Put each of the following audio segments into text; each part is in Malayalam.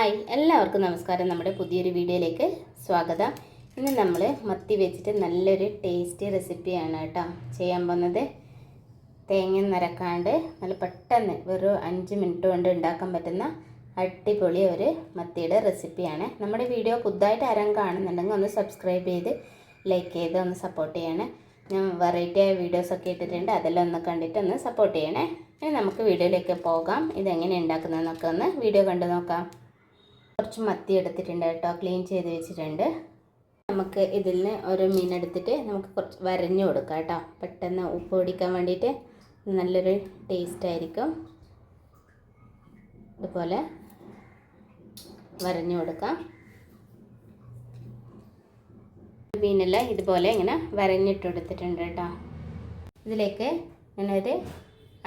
ഹായ് എല്ലാവർക്കും നമസ്കാരം. നമ്മുടെ പുതിയൊരു വീഡിയോയിലേക്ക് സ്വാഗതം. ഇന്ന് നമ്മൾ മത്തി വെച്ചിട്ട് നല്ലൊരു ടേസ്റ്റി റെസിപ്പിയാണ് കേട്ടോ ചെയ്യാൻ പോകുന്നത്. തേങ്ങ നിരക്കാണ്ട് നല്ല പെട്ടെന്ന് വെറും 5 മിനിറ്റ് കൊണ്ട് ഉണ്ടാക്കാൻ പറ്റുന്ന അടിപൊളി ഒരു മത്തിയുടെ റെസിപ്പിയാണ്. നമ്മുടെ വീഡിയോ പുതുതായിട്ട് ആരും കാണുന്നുണ്ടെങ്കിൽ ഒന്ന് സബ്സ്ക്രൈബ് ചെയ്ത് ലൈക്ക് ചെയ്ത് ഒന്ന് സപ്പോർട്ട് ചെയ്യണേ. ഞാൻ വെറൈറ്റി ആയ വീഡിയോസൊക്കെ ഇട്ടിട്ടുണ്ട്, അതെല്ലാം ഒന്ന് കണ്ടിട്ട് ഒന്ന് സപ്പോർട്ട് ചെയ്യണേ. ഇനി നമുക്ക് വീഡിയോയിലേക്ക് പോകാം. ഇതെങ്ങനെ ഉണ്ടാക്കുന്നതെന്നൊക്കെ ഒന്ന് വീഡിയോ കണ്ടു നോക്കാം. കുറച്ച് മത്തി എടുത്തിട്ടുണ്ട് കേട്ടോ, ക്ലീൻ ചെയ്ത് വെച്ചിട്ടുണ്ട്. നമുക്ക് ഇതിൽ നിന്ന് ഓരോ മീൻ എടുത്തിട്ട് നമുക്ക് കുറച്ച് വരഞ്ഞു കൊടുക്കാം കേട്ടോ. പെട്ടെന്ന് ഉപ്പ് പിടിക്കാൻ വേണ്ടിയിട്ട് നല്ലൊരു ടേസ്റ്റ് ആയിരിക്കും. ഇതുപോലെ വരഞ്ഞു കൊടുക്കാം. മീനെല്ലാം ഇതുപോലെ ഇങ്ങനെ വരഞ്ഞിട്ട് കൊടുത്തിട്ടുണ്ട് കേട്ടോ. ഇതിലേക്ക് ഞാനൊരു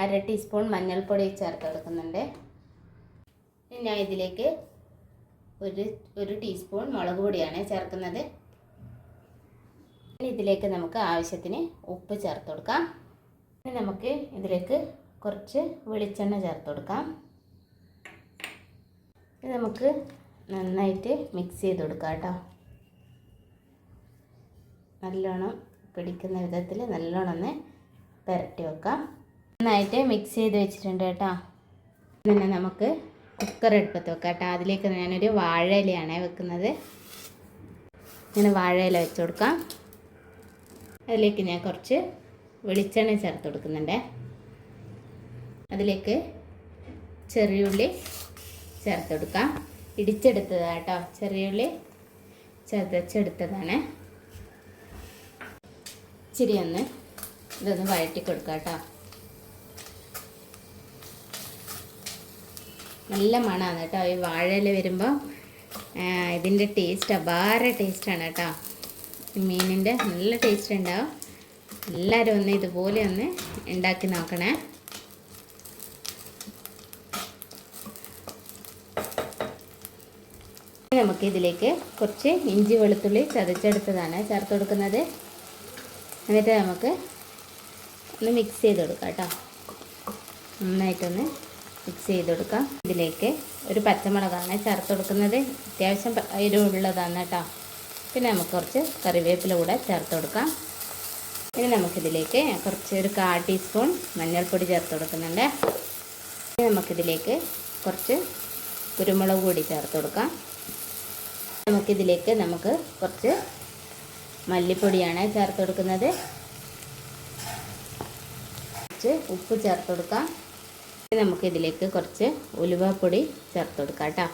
1/2 ടീസ്പൂൺ മഞ്ഞൾപ്പൊടി ചേർത്ത് കൊടുക്കുന്നുണ്ട്. ഞാൻ ഇതിലേക്ക് ഒരു ടീസ്പൂൺ മുളക് പൊടിയാണ് ചേർക്കുന്നത്. ഇതിലേക്ക് നമുക്ക് ആവശ്യത്തിന് ഉപ്പ് ചേർത്ത് കൊടുക്കാം. ഇനി നമുക്ക് ഇതിലേക്ക് കുറച്ച് വെളിച്ചെണ്ണ ചേർത്ത് കൊടുക്കാം. ഇത് നമുക്ക് നന്നായിട്ട് മിക്സ് ചെയ്ത് കൊടുക്കാം കേട്ടോ. നല്ലോണം പിടിക്കുന്ന വിധത്തിൽ നല്ലോണം ഒന്ന് പുരട്ടി വെക്കാം. നന്നായിട്ട് മിക്സ് ചെയ്ത് വെച്ചിട്ടുണ്ട് കേട്ടോ. പിന്നെ നമുക്ക് കുക്കർ എടുപ്പത്ത് വെക്കാം കേട്ടോ. അതിലേക്ക് ഞാനൊരു വാഴയിലയാണ് വെക്കുന്നത്. ഇങ്ങനെ വാഴയില വെച്ച് കൊടുക്കാം. അതിലേക്ക് ഞാൻ കുറച്ച് വെളിച്ചെണ്ണ ചേർത്ത് കൊടുക്കുന്നുണ്ട്. അതിലേക്ക് ചെറിയുള്ളി ചേർത്ത് കൊടുക്കാം. ഇടിച്ചെടുത്തതാണ് കേട്ടോ, ചെറിയുള്ളി ചതച്ചെടുത്തതാണ്. ഇച്ചിരി ഒന്ന് ഇതൊന്ന് വഴറ്റി കൊടുക്കാം കേട്ടോ. നല്ല മണമാണ് കേട്ടോ ഈ വാഴയില വരുമ്പോൾ. ഇതിൻ്റെ ടേസ്റ്റ് അപാര ടേസ്റ്റാണ് കേട്ടോ. മീനിൻ്റെ നല്ല ടേസ്റ്റ് ഉണ്ടാവും. എല്ലാവരും ഒന്ന് ഇതുപോലെ ഒന്ന് ഉണ്ടാക്കി നോക്കണേ. നമുക്കിതിലേക്ക് കുറച്ച് ഇഞ്ചി വെളുത്തുള്ളി ചതച്ചെടുത്തതാണ് ചേർത്ത് കൊടുക്കുന്നത്. എന്നിട്ട് നമുക്ക് ഒന്ന് മിക്സ് ചെയ്ത് കൊടുക്കാം കേട്ടോ. നന്നായിട്ടൊന്ന് മിക്സ് ചെയ്ത് കൊടുക്കാം. ഇതിലേക്ക് ഒരു പച്ചമുളകാണ് ചേർത്ത് കൊടുക്കുന്നത്. അത്യാവശ്യം എരിവുള്ളതാണ് കേട്ടോ. പിന്നെ നമുക്ക് കുറച്ച് കറിവേപ്പില കൂടെ ചേർത്ത് കൊടുക്കാം. ഇനി നമുക്കിതിലേക്ക് ഒരു 1/4 ടീസ്പൂൺ മഞ്ഞൾപ്പൊടി ചേർത്ത് കൊടുക്കുന്നുണ്ട്. ഇനി നമുക്കിതിലേക്ക് കുറച്ച് കുരുമുളക് പൊടി ചേർത്ത് കൊടുക്കാം. നമുക്കിതിലേക്ക് കുറച്ച് മല്ലിപ്പൊടിയാണ് ചേർത്ത് കൊടുക്കുന്നത്. കുറച്ച് ഉപ്പ് ചേർത്ത് കൊടുക്കാം. നമുക്കിതിലേക്ക് കുറച്ച് ഉലുവാപ്പൊടി ചേർത്ത് കൊടുക്കാം കേട്ടോ.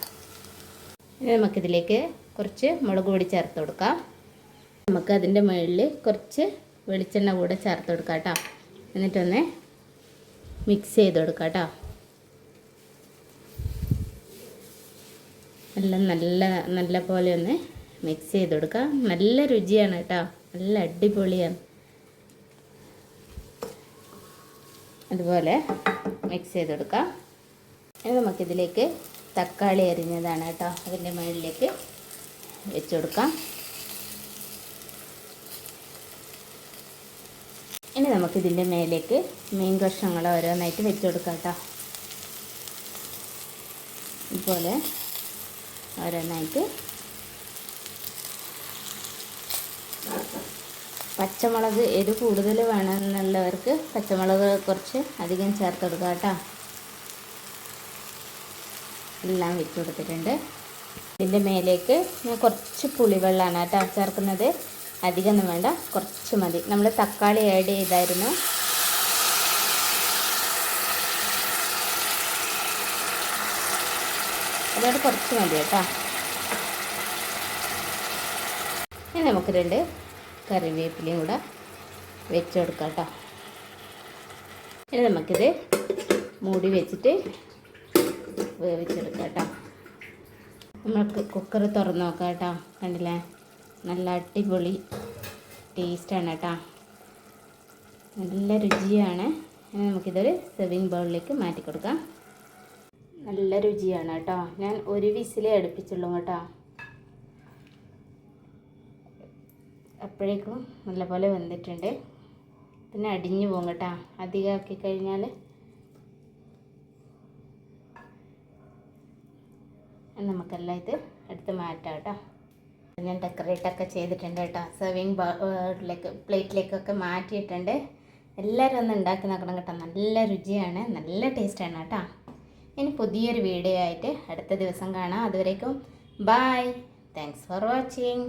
ഇനി നമുക്കിതിലേക്ക് കുറച്ച് മുളക് പൊടി ചേർത്ത് കൊടുക്കാം. നമുക്ക് അതിൻ്റെ മുകളിൽ കുറച്ച് വെളിച്ചെണ്ണ കൂടെ ചേർത്ത് കൊടുക്കാം കേട്ടോ. എന്നിട്ടൊന്ന് മിക്സ് ചെയ്ത് കൊടുക്കാം കേട്ടോ. നല്ല പോലെ ഒന്ന് മിക്സ് ചെയ്ത് കൊടുക്കാം. നല്ല രുചിയാണ് കേട്ടോ, നല്ല അടിപൊളിയാണ്. അതുപോലെ മിക്സ് ചെയ്ത് കൊടുക്കാം. ഇനി നമുക്കിതിലേക്ക് തക്കാളി അരിഞ്ഞതാണ് കേട്ടോ, അതിൻ്റെ മുകളിലേക്ക് വെച്ച് കൊടുക്കാം. ഇനി നമുക്കിതിൻ്റെ മേലേക്ക് മീൻ കഷ്ണങ്ങൾ ഓരോന്നായിട്ട് വെച്ച് കൊടുക്കാം കേട്ടോ. ഇതുപോലെ ഓരോന്നായിട്ട്. പച്ചമുളക് എരിവ് കൂടുതൽ വേണമെന്നുള്ളവർക്ക് പച്ചമുളക് കുറച്ച് അധികം ചേർത്ത് കൊടുക്കുക കേട്ടോ. എല്ലാം വെച്ച് കൊടുത്തിട്ടുണ്ട്. ഇതിൻ്റെ മേലേക്ക് ഞാൻ കുറച്ച് പുളിവെള്ളമാണ് കേട്ടോ ചേർക്കുന്നത്. അധികമൊന്നും വേണ്ട, കുറച്ച് മതി. നമ്മൾ തക്കാളി ആഡ് ചെയ്തായിരുന്നു. അതോടെ കുറച്ച് മതി കേട്ടോ. ഇനി നമുക്ക് 2 കറിവേപ്പിലയും കൂടെ വെച്ച് കൊടുക്കാം കേട്ടോ. ഇനി നമുക്കിത് മൂടി വെച്ചിട്ട് വേവിച്ചെടുക്കാം കേട്ടോ. നമുക്ക് കുക്കർ തുറന്ന് നോക്കാം കേട്ടോ. കണ്ടില്ലേ, നല്ല അടിപൊളി ടേസ്റ്റാണ് കേട്ടോ, നല്ല രുചിയാണ്. ഇനി നമുക്കിതൊരു സെർവിങ് ബൗളിലേക്ക് മാറ്റി കൊടുക്കാം. നല്ല രുചിയാണ് കേട്ടോ. ഞാൻ ഒരു വിസിലേ അടുപ്പിച്ചുള്ളൂ കേട്ടോ. അപ്പോഴേക്കും നല്ലപോലെ വെന്തിട്ടുണ്ട്. പിന്നെ അടിഞ്ഞു പോകും കേട്ടോ അധികം ആക്കി കഴിഞ്ഞാൽ. നമുക്കെല്ലാം ഇത് എടുത്ത് മാറ്റാം കേട്ടോ. ഞാൻ ഡെക്കറേറ്റൊക്കെ ചെയ്തിട്ടുണ്ട് കേട്ടോ. സെർവിങ് പ്ലേറ്റിലേക്കൊക്കെ മാറ്റിയിട്ടുണ്ട്. എല്ലാവരും ഒന്ന് ഉണ്ടാക്കി നോക്കണം കേട്ടോ. നല്ല രുചിയാണ്, നല്ല ടേസ്റ്റാണ് കേട്ടോ. ഇനി പുതിയൊരു വീഡിയോ ആയിട്ട് അടുത്ത ദിവസം കാണാം. അതുവരേക്കും ബൈ. Thanks for watching.